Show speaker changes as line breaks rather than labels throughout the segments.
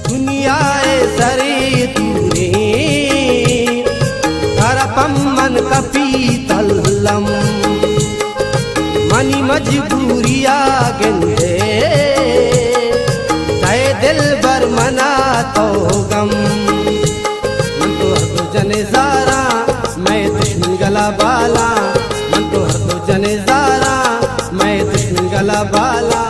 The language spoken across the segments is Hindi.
दुनियाए सरे तूने करपम मन कपीतल्लम मनी मजबूरिया गेंदे तय दिल बर मना तो गम मन तो हर दो जने जारा मैं दुश्मन गला बाला मन तो हर दो जने जारा मैं दुश्मन गला बाला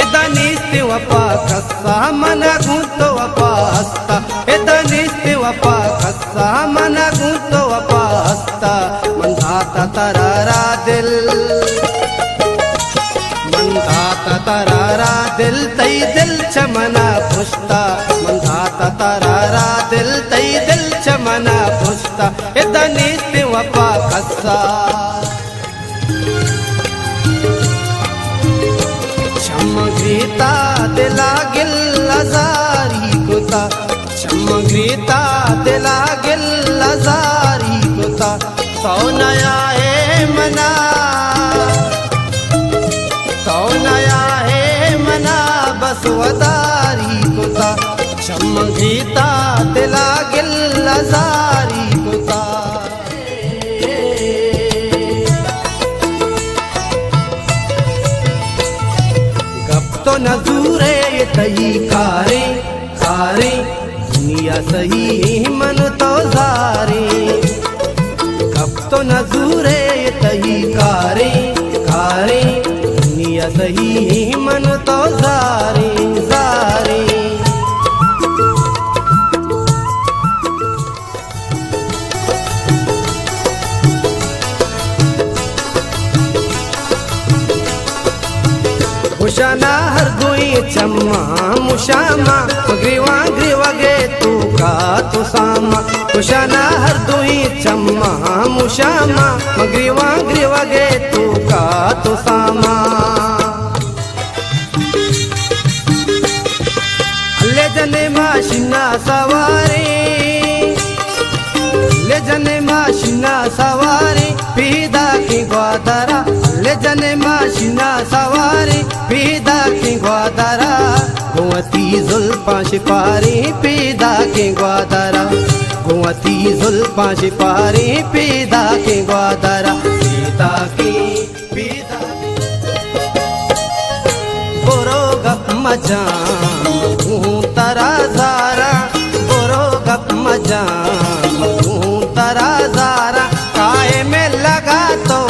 एदानिस्ते वपा खस्सा मना गुंतो वपा हस्ता एदानिस्ते वपा खस्सा मना गुंतो वपा हस्ता मंदाता तरारा दिल मंदाता तरारा दिल तई दिल चमना पुष्ता मंदाता तरारा दिल तई दिल चमना पुष्ता एदानिस्ते वपा खस्सा चमग्रीता दिला गिल्लाजारी कुता चमग्रीता दिला गिल्लाजारी कुता तो नया है मना तो नया है मना बस वदारी कुता चमग्रीता दिला गिल्लाजारी कुता तो नजूरे तई कारे कारे दुनिया सही मन तो जारे कब तो नजूरे तई कारे कारे दुनिया सही मन तो जारे जारे मुशाना हर दुई चम्मा मुशामा ग्रीवा ग्रीवगे तू का तू सामा मुशाना हर दुई चम्मा मुशामा ग्रीवा ग्रीवगे तू का तू सामा ले जने माशिना सवारी ले जने माशिना सवारी पीदा की ग्वादरा ले जने माशिना सवारी पीदा की ग्वादरा गुवती जुल्फा शिपारी पीदा की ग्वादरा गुवती जुल्फा शिपारी पीदा की ग्वादरा पीदा की पीदा बोरो गप मजाम तरा जारा बोरो गप मजाम तरा जारा काहे में लगा तो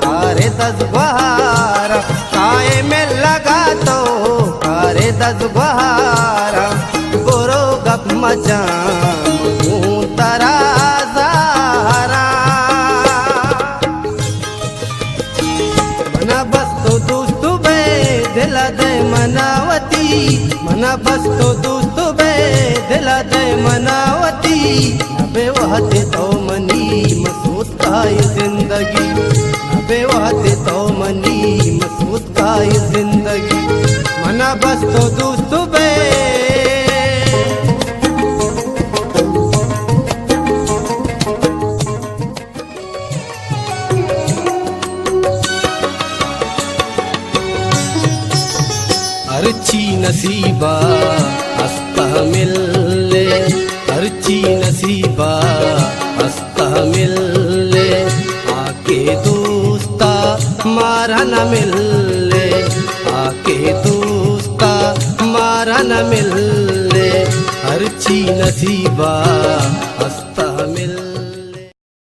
कारे दस बहारा काहे में लगा तो कारे दस बहारा बोरो गप मजाम तरा जारा मना बस तो दोस्त बे दिला दे मनावती मना बस तो दोस्त बे दिला दे मनावती बेवहते तो मनी मसूद का ये जिंदगी बेवहते तो मनी मसूद का ये जिंदगी मना बस तो दोस्त बे अर्ची नसीबा हस्ता मिले अर्ची नसीबा हस्ता मिले आके दोस्ता मारा न मिले आके दोस्ता मारा न मिले अर्ची नसीबा हस्ता